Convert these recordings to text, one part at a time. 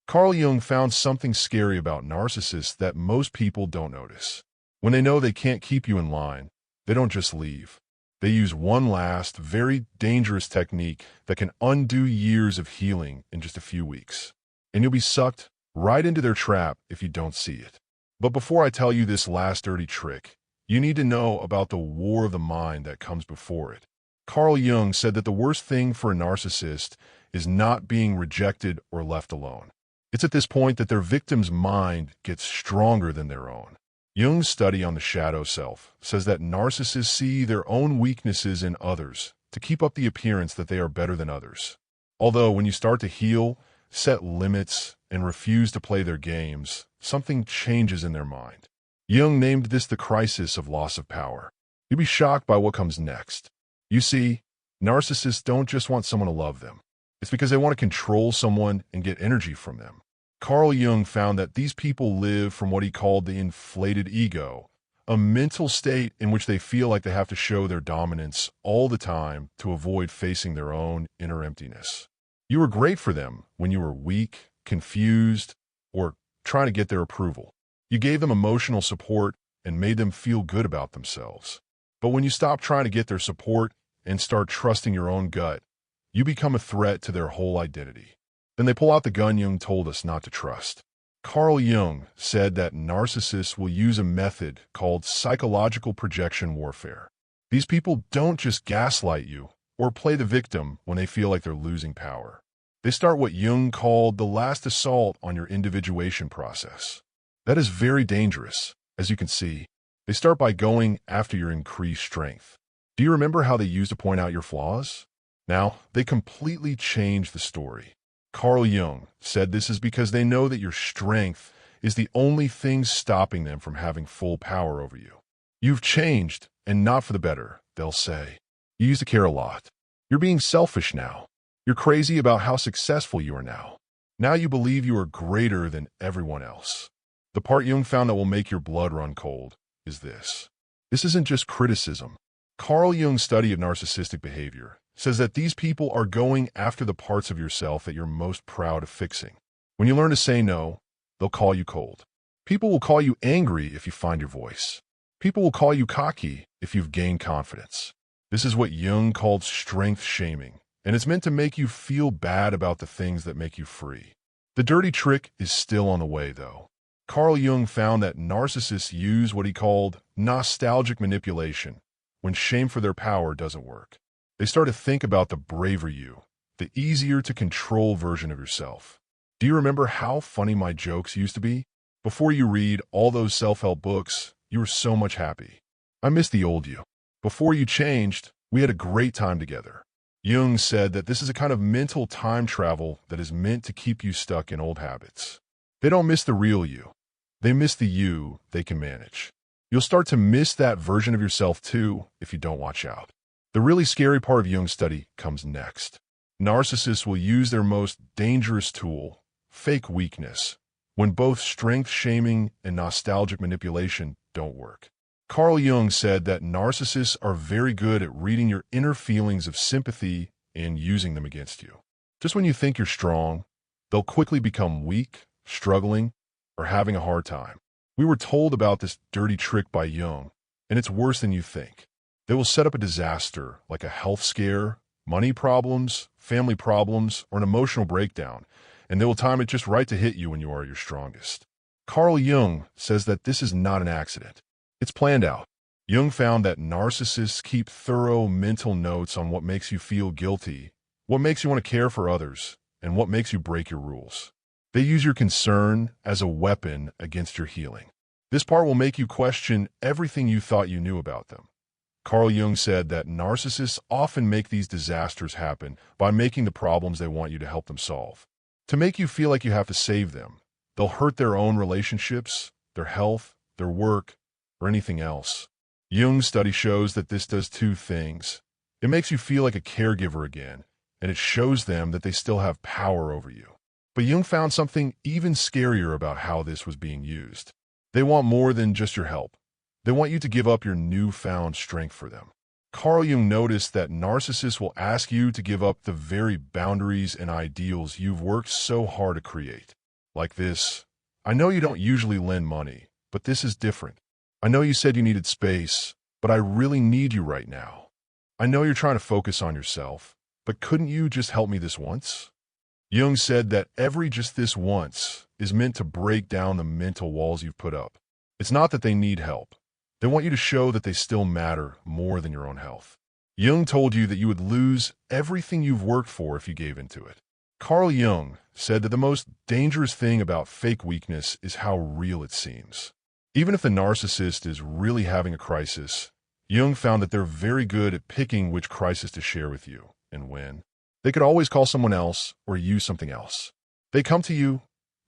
Carl Jung found something scary about narcissists that most people don't notice. When they know they can't keep you in line, they don't just leave. They use one last, very dangerous technique that can undo years of healing in just a few weeks. And you'll be sucked right into their trap if you don't see it. But before I tell you this last dirty trick, you need to know about the war of the mind that comes before it. Carl Jung said that the worst thing for a narcissist is not being rejected or left alone. It's at this point that their victim's mind gets stronger than their own. Jung's study on the shadow self says that narcissists see their own weaknesses in others to keep up the appearance that they are better than others. Although when you start to heal, set limits, and refuse to play their games, something changes in their mind. Jung named this the crisis of loss of power. You'd be shocked by what comes next. You see, narcissists don't just want someone to love them. It's because they want to control someone and get energy from them. Carl Jung found that these people live from what he called the inflated ego, a mental state in which they feel like they have to show their dominance all the time to avoid facing their own inner emptiness. You were great for them when you were weak, confused, or trying to get their approval. You gave them emotional support and made them feel good about themselves. But when you stop trying to get their support and start trusting your own gut, you become a threat to their whole identity. Then they pull out the gun Jung told us not to trust. Carl Jung said that narcissists will use a method called psychological projection warfare. These people don't just gaslight you or play the victim when they feel like they're losing power. They start what Jung called the last assault on your individuation process. That is very dangerous. As you can see, they start by going after your increased strength. Do you remember how they used to point out your flaws? Now, they completely changed the story. Carl Jung said this is because they know that your strength is the only thing stopping them from having full power over you. You've changed, and not for the better, they'll say. You used to care a lot. You're being selfish now. You're crazy about how successful you are now. Now you believe you are greater than everyone else. The part Jung found that will make your blood run cold is this. This isn't just criticism. Carl Jung's study of narcissistic behavior says that these people are going after the parts of yourself that you're most proud of fixing. When you learn to say no, they'll call you cold. People will call you angry if you find your voice. People will call you cocky if you've gained confidence. This is what Jung called strength shaming, and it's meant to make you feel bad about the things that make you free. The dirty trick is still on the way, though. Carl Jung found that narcissists use what he called nostalgic manipulation when shame for their power doesn't work. They start to think about the braver you, the easier to control version of yourself. Do you remember how funny my jokes used to be? Before you read all those self-help books, you were so much happy. I miss the old you. Before you changed, we had a great time together. Jung said that this is a kind of mental time travel that is meant to keep you stuck in old habits. They don't miss the real you. They miss the you they can manage. You'll start to miss that version of yourself too if you don't watch out. The really scary part of Jung's study comes next. Narcissists will use their most dangerous tool, fake weakness, when both strength shaming and nostalgic manipulation don't work. Carl Jung said that narcissists are very good at reading your inner feelings of sympathy and using them against you. Just when you think you're strong, they'll quickly become weak, struggling, or having a hard time. We were told about this dirty trick by Jung, and it's worse than you think. They will set up a disaster like a health scare, money problems, family problems, or an emotional breakdown, and they will time it just right to hit you when you are your strongest. Carl Jung says that this is not an accident. It's planned out. Jung found that narcissists keep thorough mental notes on what makes you feel guilty, what makes you want to care for others, and what makes you break your rules. They use your concern as a weapon against your healing. This part will make you question everything you thought you knew about them. Carl Jung said that narcissists often make these disasters happen by making the problems they want you to help them solve. To make you feel like you have to save them, they'll hurt their own relationships, their health, their work, or anything else. Jung's study shows that this does two things. It makes you feel like a caregiver again, and it shows them that they still have power over you. But Jung found something even scarier about how this was being used. They want more than just your help. They want you to give up your newfound strength for them. Carl Jung noticed that narcissists will ask you to give up the very boundaries and ideals you've worked so hard to create. Like this: "I know you don't usually lend money, but this is different. I know you said you needed space, but I really need you right now. I know you're trying to focus on yourself, but couldn't you just help me this once?" Jung said that every just this once is meant to break down the mental walls you've put up. It's not that they need help. They want you to show that they still matter more than your own health. Jung told you that you would lose everything you've worked for if you gave into it. Carl Jung said that the most dangerous thing about fake weakness is how real it seems. Even if the narcissist is really having a crisis, Jung found that they're very good at picking which crisis to share with you and when. They could always call someone else or use something else. They come to you,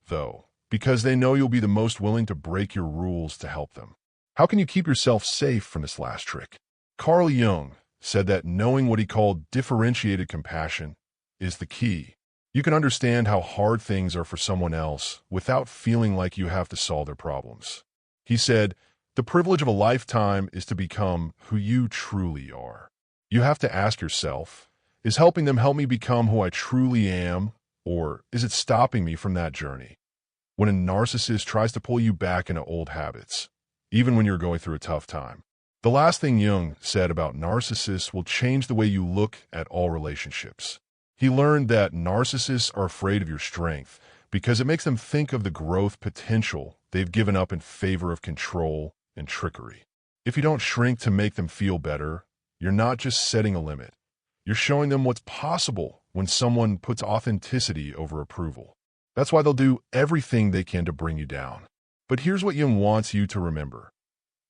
though, because they know you'll be the most willing to break your rules to help them. How can you keep yourself safe from this last trick? Carl Jung said that knowing what he called differentiated compassion is the key. You can understand how hard things are for someone else without feeling like you have to solve their problems. He said, "The privilege of a lifetime is to become who you truly are." You have to ask yourself, is helping them help me become who I truly am, or is it stopping me from that journey? When a narcissist tries to pull you back into old habits, even when you're going through a tough time. The last thing Jung said about narcissists will change the way you look at all relationships. He learned that narcissists are afraid of your strength because it makes them think of the growth potential they've given up in favor of control and trickery. If you don't shrink to make them feel better, you're not just setting a limit. You're showing them what's possible when someone puts authenticity over approval. That's why they'll do everything they can to bring you down. But here's what Jung wants you to remember.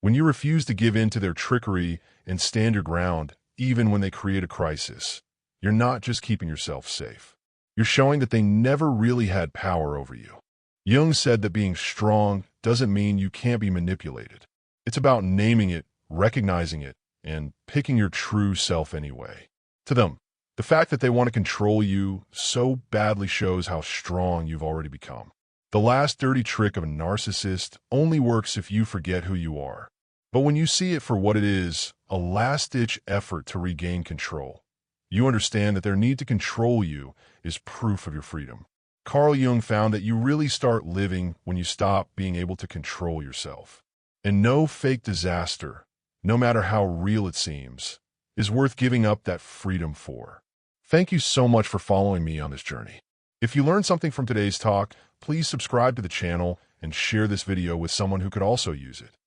When you refuse to give in to their trickery and stand your ground, even when they create a crisis, you're not just keeping yourself safe. You're showing that they never really had power over you. Jung said that being strong doesn't mean you can't be manipulated. It's about naming it, recognizing it, and picking your true self anyway. To them, the fact that they want to control you so badly shows how strong you've already become. The last dirty trick of a narcissist only works if you forget who you are. But when you see it for what it is, a last-ditch effort to regain control, you understand that their need to control you is proof of your freedom. Carl Jung found that you really start living when you stop being able to control yourself. And no fake disaster, no matter how real it seems, is worth giving up that freedom for. Thank you so much for following me on this journey. If you learned something from today's talk, please subscribe to the channel and share this video with someone who could also use it.